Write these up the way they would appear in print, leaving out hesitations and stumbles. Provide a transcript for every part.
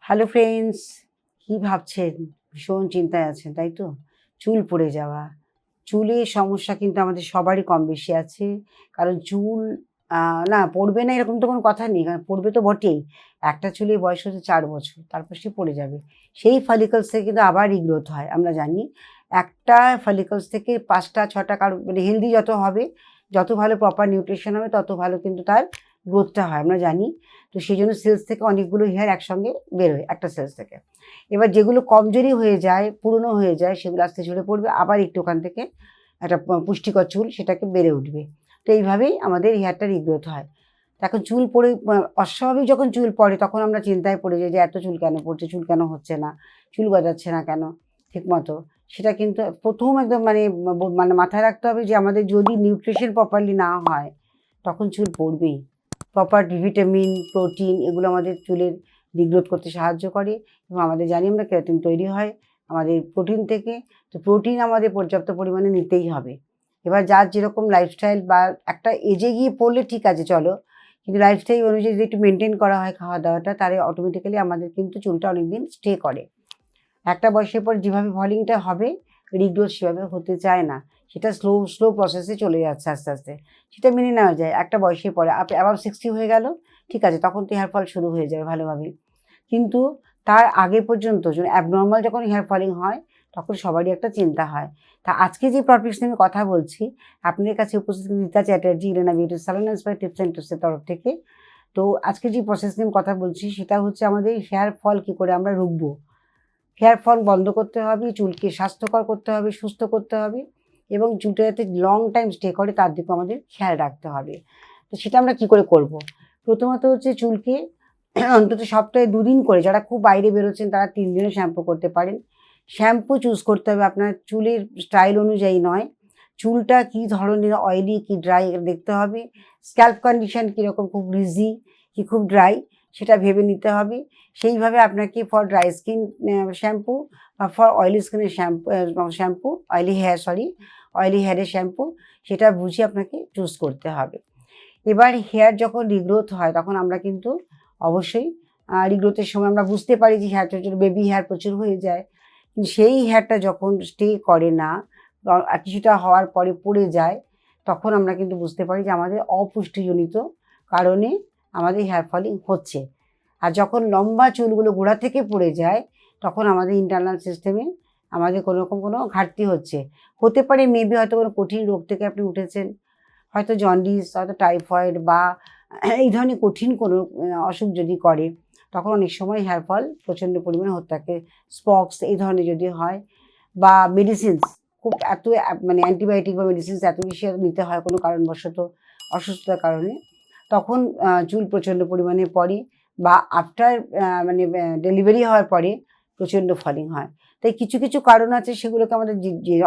Hello friends, কি ভাবছেন? ভীষণ চিন্তায় আছেন তাই তো? চুল পড়ে যাওয়া, চুলের সমস্যা কিন্তু আমাদের সবারই কম বেশি আছে। কারণ চুল না পড়বে না এরকম তো কোনো কথা নেই, কারণ পড়বে তো বটেই। একটা চুলের বয়স হচ্ছে 4 বছর, তারপর সে পড়ে যাবে। সেই ফলিকলস থেকে কিন্তু আবার রিগ্রোথ হয়, আমরা জানি। একটা ফলিকলস থেকে 5টা 6টা কারো মানে হেলদি যত হবে, যত ভালো প্রপার নিউট্রিশন হবে তত ভালো কিন্তু তার গ্রোথটা হয়, আমরা জানি। তো সেই জন্য সেলস থেকে অনেকগুলো হেয়ার একসঙ্গে বেরোয় একটা সেলস থেকে। এবার যেগুলো কমজোরি হয়ে যায়, পুরনো হয়ে যায়, সেগুলো আস্তে ঝরে পড়বে, আবার একটু ওখান থেকে একটা পুষ্টিকর চুল সেটাকে বেড়ে উঠবে। তো এইভাবেই আমাদের হেয়ারটা রিগ্রোথ হয়। তো এখন চুল পড়ে অস্বাভাবিক যখন চুল পড়ে তখন আমরা চিন্তায় পড়ে যাই যে এত চুল কেন পড়ছে, চুল কেন হচ্ছে না, চুল গজাচ্ছে না কেন ঠিকমতো। সেটা কিন্তু প্রথম একদম মানে মাথায় রাখতে হবে যে আমাদের যদি নিউট্রিশন প্রপারলি না হয় তখন চুল পড়বেই। প্রপার ভিটামিন, প্রোটিন এগুলো আমাদের চুলের রিগ্রোথ করতে সাহায্য করে এবং আমাদের জানি আমরা কেরাটিন তৈরি হয় আমাদের প্রোটিন থেকে। তো প্রোটিন আমাদের পর্যাপ্ত পরিমাণে নিতেই হবে। এবার যার যেরকম লাইফস্টাইল বা একটা এজে গিয়ে পড়লে ঠিক আছে চলো, কিন্তু লাইফস্টাইল অনুযায়ী যদি একটু মেনটেন করা হয় খাওয়া দাওয়াটা, তাহলে অটোমেটিক্যালি আমাদের কিন্তু চুলটা অনেকদিন স্টে করে। একটা বয়সের পর যেভাবে ফলিংটা হবে, রিগ্রোথ সেভাবে হতে চায় না। সেটা স্লো প্রসেসে চলে যাচ্ছে আস্তে আস্তে। সেটা মেনে নেওয়া যায়। একটা বয়সের পরে অ্যাবাভ 60 হয়ে গেল, ঠিক আছে, তখন তো হেয়ার ফল শুরু হয়ে যাবে ভালোভাবেই। কিন্তু তার আগে পর্যন্ত অ্যাবনর্মাল যখন হেয়ার ফলিং হয় তখন সবারই একটা চিন্তা হয়। তা আজকে যে টপিকস নিয়ে আমি কথা বলছি, আপনাদের কাছে উপস্থিত Rita Chatterjee, Elena beauty salon and spa tips and টিপসের তরফ থেকে। তো আজকে যে প্রসেস নিয়ে কথা বলছি সেটা হচ্ছে আমাদের হেয়ার ফল কী করে আমরা রুখবো। হেয়ার ফল বন্ধ করতে হবে, চুলকে স্বাস্থ্যকর করতে হবে, সুস্থ করতে হবে এবং চুলটা যাতে লং টাইম স্টে করে তার দিকেও আমাদের খেয়াল রাখতে হবে। তো সেটা আমরা কী করে করব? প্রথমত হচ্ছে চুলকে অন্তত সপ্তাহে 2 দিন করে, যারা খুব বাইরে বেরোচ্ছেন তারা 3 দিনও শ্যাম্পু করতে পারেন। শ্যাম্পু চুজ করতে হবে আপনার চুলের স্টাইল অনুযায়ী নয়, চুলটা কী ধরনের, অয়েলি কি ড্রাই দেখতে হবে, স্ক্যাল্প কন্ডিশন কীরকম, খুব গ্রিজি কি খুব ড্রাই সেটা ভেবে নিতে হবে। সেইভাবে আপনাকে ফর ড্রাই স্কিন শ্যাম্পু বা ফর অয়েলি স্কিনের শ্যাম্পু অয়েলি হেয়ারের শ্যাম্পু সেটা বুঝে আপনাকে চুজ করতে হবে। এবার হেয়ার যখন রিগ্রোথ হয় তখন আমরা কিন্তু অবশ্যই রিগ্রোথের সময় আমরা বুঝতে পারি যে হেয়ার ছোটো ছোটো বেবি হেয়ার প্রচুর হয়ে যায়। কিন্তু সেই হেয়ারটা যখন স্টে করে না, কিছুটা হওয়ার পরে পড়ে যায়, তখন আমরা কিন্তু বুঝতে পারি যে আমাদের অপুষ্টিজনিত কারণে আমাদের হেয়ার ফলিং হচ্ছে। আর যখন লম্বা চুলগুলো গোড়া থেকে পড়ে যায় তখন আমাদের ইন্টারনাল সিস্টেমে আমাদের কোনো রকম কোনো ঘাটতি হতে পারে। মেবি হয়তো কোনো কঠিন রোগ থেকে আপনি উঠেছেন, হয়তো জন্ডিস, হয়তো টাইফয়েড বা এই ধরনের কঠিন কোনো অসুখ যদি করে তখন অনেক সময় হেয়ার ফল প্রচণ্ড পরিমাণে হতে থাকে। স্পক্স এই ধরনের যদি হয় বা মেডিসিনস খুব মানে অ্যান্টিবায়োটিক বা মেডিসিনস এত বেশি নিতে হয় কোনো কারণবশত অসুস্থতার কারণে, তখন চুল প্রচণ্ড পরিমাণে পড়ে বা আফটার ডেলিভারি হওয়ার পরে প্রচণ্ড ফলিং হয়। তাই কিছু কিছু কারণ আছে, সেগুলোকে আমাদের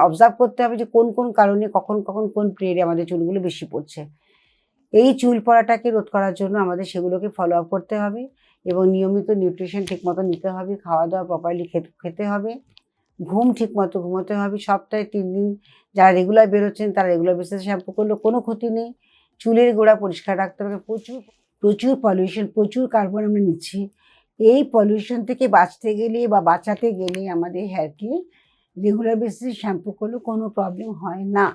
অবজার্ভ করতে হবে যে কোন কোন কারণে কখন কখন কোন পিরিয়ডে আমাদের চুলগুলো বেশি পড়ছে। এই চুল পড়াটাকে রোধ করার জন্য আমাদের সেগুলোকে ফলো আপ করতে হবে এবং নিয়মিত নিউট্রিশন ঠিকমতো নিতে হবে, খাওয়া দাওয়া প্রপারলি খেতে হবে, ঘুম ঠিকমতো ঘুমোতে হবে। সপ্তাহে 3 দিন যারা রেগুলার বেরোচ্ছেন তারা রেগুলার বেসিসে শ্যাম্পু করলেও কোনো ক্ষতি নেই। চুলের গোড়া পরিষ্কার রাখতে হবে। প্রচুর পলিউশন, প্রচুর কার্বন আমরা নিচ্ছি। এই পলিউশন থেকে বাঁচতে গেলে বা বাঁচাতে গেলে আমাদের হেয়ারকে রেগুলার বেসিসে শ্যাম্পু করলেও কোনো প্রবলেম হয় না।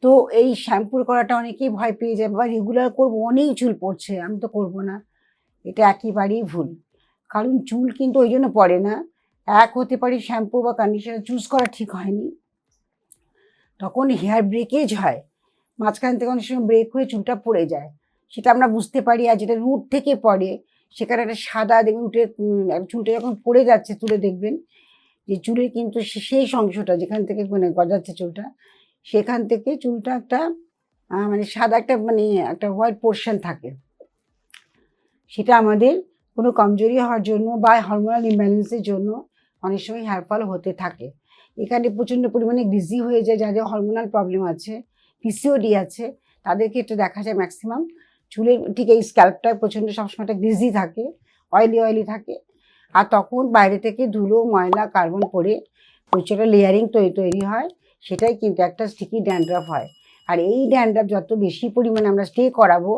তো এই শ্যাম্পুর করাটা অনেকেই ভয় পেয়ে যায়, বা রেগুলার করবো, অনেক চুল পড়ছে আমি তো করবো না। এটা একেবারেই ভুল। কারণ চুল কিন্তু ওই জন্য পড়ে না, এক হতে পারে শ্যাম্পু বা কন্ডিশনার চুজ করা ঠিক হয়নি, তখন হেয়ার ব্রেকেজ হয়, মাঝখান থেকে অনেক সময় ব্রেক হয়ে চুলটা পড়ে যায়, সেটা আমরা বুঝতে পারি। আর যেটা রুট থেকে পড়ে সেখানে একটা সাদা দেখবেন চুলটা যখন পড়ে যাচ্ছে তুলে দেখবেন যে চুলের কিন্তু শেষ অংশটা যেখান থেকে গজাচ্ছে চুলটা, সেখান থেকে চুলটা একটা সাদা একটা হোয়াইট পোর্শন থাকে। সেটা আমাদের কোনো কমজোরি হওয়ার জন্য বা হরমোনাল ইমব্যালেন্সের জন্য অনেক সময় হেয়ার ফল হতে থাকে। এখানে প্রচণ্ড পরিমাণে গ্রিজি হয়ে যায়, যাদের হরমোনাল প্রবলেম আছে, পিসিওডি আছে, তাদেরকে এটা দেখা যায় ম্যাক্সিমাম চুলের ঠিক এই স্ক্যাল্পটায় প্রচণ্ড সবসময় একটা গ্রিজি থাকে, অয়েলি থাকে। আর তখন বাইরে থেকে ধুলো, ময়লা, কার্বন পড়ে প্রচুর লেয়ারিং তৈরি হয়, সেটাই কিন্তু একটা স্টিকি ড্যান্ড্রাফ হয়। আর এই ড্যান্ড্রাফ যত বেশি পরিমাণে আমরা স্টে করাবো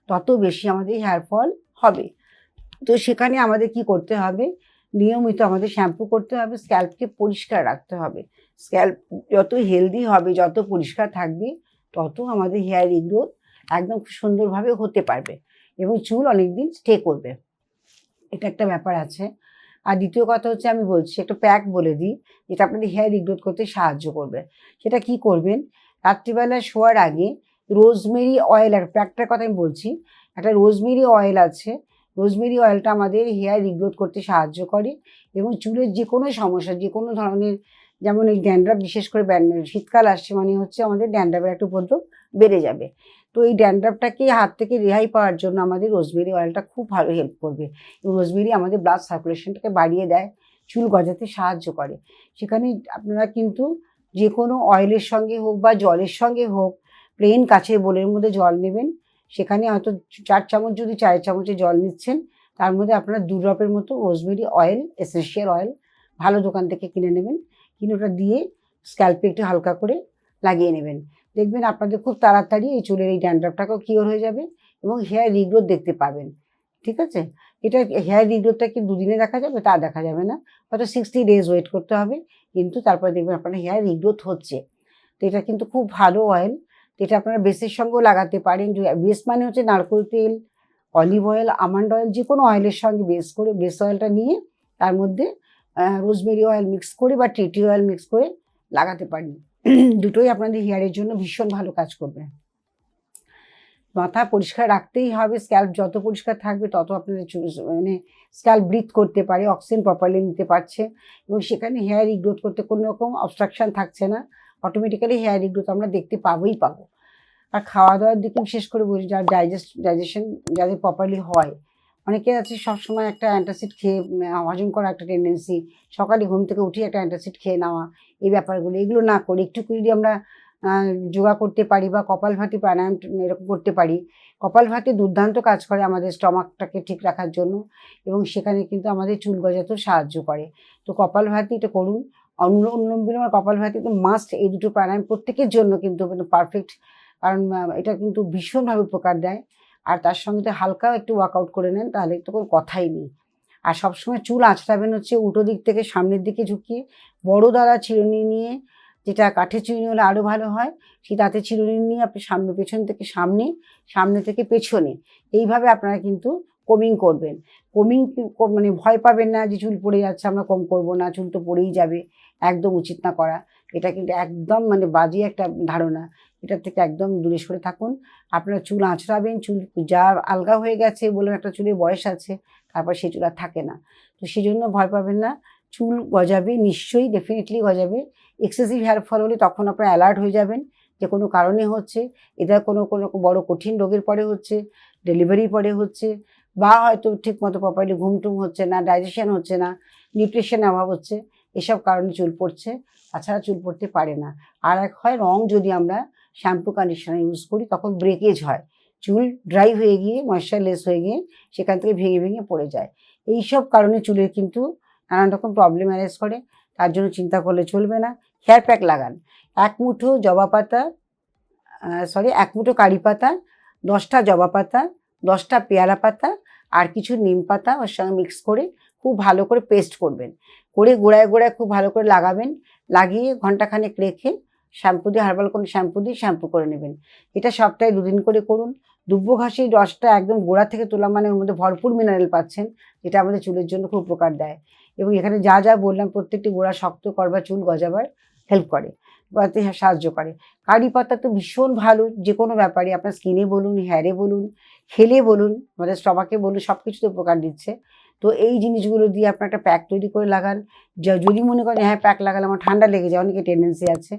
তত বেশি আমাদের হেয়ার ফল হবে। তো সেখানে আমাদের কি করতে হবে, নিয়মিত আমাদের শ্যাম্পু করতে হবে, স্ক্যাল্পকে পরিষ্কার রাখতে হবে। স্ক্যাল্প যত হেলদি হবে, যত পরিষ্কার থাকবে, তত আমাদের হেয়ার রিগ্রোথ একদম খুব সুন্দরভাবে হতে পারবে এবং চুল অনেকদিন স্টে করবে। এটা একটা ব্যাপার আছে। আর দ্বিতীয় কথা হচ্ছে, আমি বলছি একটা প্যাক বলে দিই যেটা আপনাদের হেয়ার রিগ্রোথ করতে সাহায্য করবে। সেটা কি করবেন, রাত্রিবেলা শোয়ার আগে রোজমেরি অয়েল, আর প্যাকটার কথা আমি বলছি, একটা রোজমেরি অয়েল আছে। রোজমেরি অয়েলটা আমাদের হেয়ার রিগ্রোথ করতে সাহায্য করে এবং চুলের যে কোনো সমস্যা, যে কোনো ধরনের, যেমন এই ড্যান্ড্রাফ, বিশেষ করে শীতকাল আসছে মানে হচ্ছে আমাদের ড্যান্ড্রাফের একটা উপদ্রব বেড়ে যাবে। তো এই ড্যান্ড্রাফটাকে হাত থেকে রেহাই পাওয়ার জন্য আমাদের রোজমেরি অয়েলটা খুব ভালো হেল্প করবে। এবং রোজমেরি আমাদের ব্লাড সার্কুলেশনটাকে বাড়িয়ে দেয়, চুল গজাতে সাহায্য করে। সেখানে আপনারা কিন্তু যে কোনো অয়েলের সঙ্গে হোক বা জলের সঙ্গে হোক, প্লেন কাচের বোলের মধ্যে জল নেবেন, সেখানে হয়তো 4 চামচ, যদি 4 চামচে জল নিচ্ছেন, তার মধ্যে আপনারা 2 ড্রপের মতো রোজমেরি অয়েল, এসেনশিয়াল অয়েল ভালো দোকান থেকে কিনে নেবেন, কিনে ওটা দিয়ে স্ক্যাল্পে একটু হালকা করে লাগিয়ে নেবেন। দেখবেন আপনাদের খুব তাড়াতাড়ি এই চুলের এই ড্যান্ড্রাফটাকেও কিওর হয়ে যাবে এবং হেয়ার রিগ্রোথ দেখতে পাবেন। ঠিক আছে? এটা হেয়ার রিগ্রোথটা কি দুদিনে দেখা যাবে? তা দেখা যাবে না, হয়তো 60 ডেজ ওয়েট করতে হবে, কিন্তু তারপরে দেখবেন আপনার হেয়ার রিগ্রোথ হচ্ছে। তো এটা কিন্তু খুব ভালো অয়েল, যেটা আপনারা বেসের সঙ্গেও লাগাতে পারেন। বেস মানে হচ্ছে নারকেল তেল, অলিভ অয়েল, আমন্ড অয়েল, যে কোনো অয়েলের সঙ্গে বেস করে, বেস অয়েলটা নিয়ে তার মধ্যে রোজমেরি অয়েল মিক্স করে বা টি অয়েল মিক্স করে লাগাতে পারেন। দুটোই আপনাদের হেয়ারের জন্য ভীষণ ভালো কাজ করবে। মাথা পরিষ্কার রাখতেই হবে, স্ক্যাল্প যত পরিষ্কার থাকবে তত আপনাদের মানে স্ক্যাল্প ব্রিথ করতে পারে, অক্সিজেন প্রপারলি নিতে পারছে এবং সেখানে হেয়ার রিগ্রোথ করতে কোনো রকম অবস্ট্রাকশান থাকছে না। অটোমেটিক্যালি হেয়ার রিগ্রোথ আমরা দেখতে পাবোই পাবো। আর খাওয়া দাওয়ার দিকে বিশেষ করে বলি, যার ডাইজেশন যাদের প্রপারলি হয়, অনেকে আছে সবসময় একটা অ্যান্টাসিড খেয়ে হজম করা একটা টেন্ডেন্সি, সকালে ঘুম থেকে উঠে একটা অ্যান্টাসিড খেয়ে নেওয়া, এই ব্যাপারগুলো, এগুলো না করে একটু যদি আমরা যোগা করতে পারি বা কপালভাতি প্রাণায়াম এরকম করতে পারি। কপালভাতি দুর্দান্ত কাজ করে আমাদের স্টমাকটাকে ঠিক রাখার জন্য এবং সেখানে কিন্তু আমাদের চুল গজাতেও সাহায্য করে। তো কপালভাতি এটা করুন, অনুলোম বিলোম আর কপালভাতি তো মাস্ট, এই দুটো প্রাণায়াম প্রত্যেকের জন্য কিন্তু পারফেক্ট, কারণ এটা কিন্তু ভীষণভাবে উপকার দেয়। আর তার সঙ্গে তো হালকাও একটু ওয়ার্কআউট করে নেন, তাহলে তো কোনো কথাই নেই। আর সবসময় চুল আঁচড়াবেন হচ্ছে উল্টো দিক থেকে সামনের দিকে ঝুঁকিয়ে, বড় দাদা চিরুনি নিয়ে, যেটা কাঠের চিরুনি হলে আরও ভালো হয়, সেই দাঁতের চিরুনি নিয়ে আপনি সামনে, পেছন থেকে সামনে, সামনে থেকে পেছনে, এইভাবে আপনারা কিন্তু কোমিং করবেন। কোমিং মানে ভয় পাবেন না যে চুল পড়ে যাচ্ছে আমরা কম করব না, চুল তো পড়েই যাবে, একদম উচিত না করা। এটা কিন্তু একদম মানে বাজে একটা ধারণা, এটার থেকে একদম দূরে সরে থাকুন। আপনারা চুল আঁচড়াবেন, চুল যা আলগা হয়ে গেছে বলে একটা চুলের বয়স আছে, তারপর সেই চুল আর থাকে না। তো সেই জন্য ভয় পাবেন না, চুল গজাবে নিশ্চয়ই, ডেফিনেটলি গজাবে। এক্সেসিভ হেয়ার ফল হলে তখন আপনারা অ্যালার্ট হয়ে যাবেন যে কোনো কারণে হচ্ছে, এটা কোনো বড় কঠিন রোগের পরে হচ্ছে, ডেলিভারির পরে হচ্ছে, বা হয়তো ঠিকমতো প্রপারলি ঘুমটুম হচ্ছে না, ডাইজেশন হচ্ছে না, নিউট্রিশনের অভাব হচ্ছে, এসব কারণে চুল পড়ছে। তাছাড়া চুল পড়তে পারে না। আর এক হয় রং, যদি আমরা শ্যাম্পু কন্ডিশনার ইউজ করি তখন ব্রেকেজ হয়, চুল ড্রাই হয়ে গিয়ে ময়েশ্চারলেস হয়ে গিয়ে সেখান থেকে ভেঙে ভেঙে পড়ে যায়। এইসব কারণে চুলের কিন্তু নানান রকম প্রবলেম অ্যারাইজ করে, তার জন্য চিন্তা করলে চলবে না। হেয়ার প্যাক লাগান, 1 মুঠো জবা পাতা, 1 মুঠো কারি পাতা, 10টা জবা পাতা, 10টা পেয়ারা পাতা আর কিছু নিম পাতা ওর সঙ্গে মিক্স করে খুব ভালো করে পেস্ট করবেন, করে গোড়ায় গোড়ায় খুব ভালো করে লাগাবেন, লাগিয়ে ঘন্টাখানেক রেখে শ্যাম্পু দিয়ে, হার্বাল কোনো শ্যাম্পু দিয়ে শ্যাম্পু করে নেবেন। এটা সপ্তাহে 2 দিন করে করুন। দুব্বো ঘাসের রসটা একদম গোড়া থেকে তোলা মানে ওর মধ্যে ভরপুর মিনারেল পাচ্ছেন, যেটা আমাদের চুলের জন্য খুব উপকার দেয় এবং এখানে যা যা বললাম প্রত্যেকটি গোড়া শক্ত করবার, চুল গজাবার হেল্প করে, গজাতে সাহায্য করে। কারি পাতা তো ভীষণ ভালো যে কোনো ব্যাপারে, আপনার স্কিনে বলুন, হেয়ারে বলুন, খেলে বলুন, আমাদের স্টমাকে বলুন, সব কিছুতে উপকার দিচ্ছে। তো এই জিনিসগুলো দিয়ে আপনার একটা প্যাক তৈরি করে লাগান। যদি মনে করেন হ্যাঁ প্যাক লাগালে আমার ঠান্ডা লেগে যায়, অনেকে টেন্ডেন্সি আছে,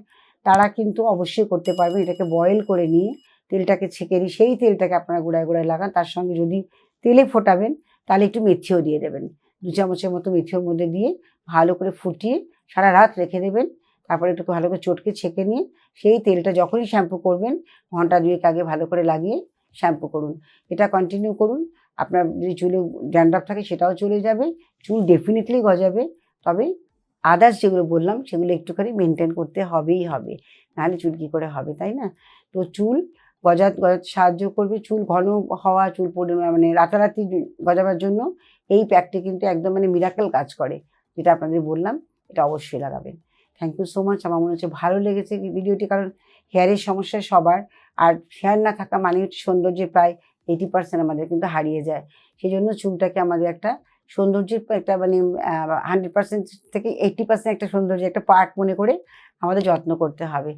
তারা কিন্তু অবশ্যই করতে পারবেন। এটাকে বয়েল করে নিয়ে তেলটাকে ছেঁকে নিয়ে সেই তেলটাকে আপনারা গোড়ায় গোড়ায় লাগান। তার সঙ্গে যদি তেলে ফোটাবেন তাহলে একটু মেথিও দিয়ে দেবেন, 2 চামচের মতো মেথিওর মধ্যে দিয়ে ভালো করে ফুটিয়ে সারা রাত রেখে দেবেন। তারপরে একটু ভালো করে চটকে ছেঁকে নিয়ে সেই তেলটা যখনই শ্যাম্পু করবেন ঘন্টা 2 আগে ভালো করে লাগিয়ে শ্যাম্পু করুন। এটা কন্টিনিউ করুন, আপনার যদি চুলে ড্যান্ড্রাফ থাকে সেটাও চলে যাবে, চুল ডেফিনেটলি গজাবে। তবে আদার্স যেগুলো বললাম সেগুলো একটুখানি মেনটেন করতে হবেই হবে, নাহলে চুল কী করে হবে, তাই না? তো চুল গজাতে সাহায্য করবে, চুল ঘন হওয়া, চুল মানে রাতারাতি গজাবার জন্য এই প্যাকটি কিন্তু একদম মানে মিরাকেল কাজ করে, যেটা আপনাদের বললাম, এটা অবশ্যই লাগাবেন। Thank you so much. আমার মনে হচ্ছে ভালো লেগেছে ভিডিওটি, কারণ হেয়ারের সমস্যা সবার, আর হেয়ার না থাকা মানে হচ্ছে সৌন্দর্যের প্রায় 80% আমাদের কিন্তু হারিয়ে যায়। সেই জন্য চুলটাকে আমাদের একটা সৌন্দর্যের একটা মানে 100% থেকে 80% একটা সৌন্দর্যের একটা পার্ট মনে করে আমাদের যত্ন করতে হবে।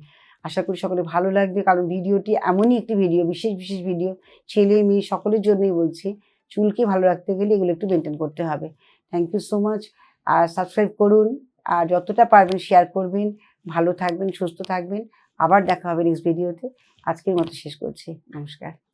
আশা করি সকলে ভালো লাগবে, কারণ ভিডিওটি এমনই একটি ভিডিও, বিশেষ বিশেষ ভিডিও, ছেলে মেয়ে সকলের জন্যই বলছি। চুলকে ভালো রাখতে গেলে এগুলো একটু মেনটেন করতে হবে। Thank you so much. আর সাবস্ক্রাইব করুন, আর যতটা পারবেন শেয়ার করবেন। ভালো থাকবেন, সুস্থ থাকবেন। আবার দেখা হবে নেক্সট ভিডিওতে। আজকের মতো শেষ করছি। নমস্কার।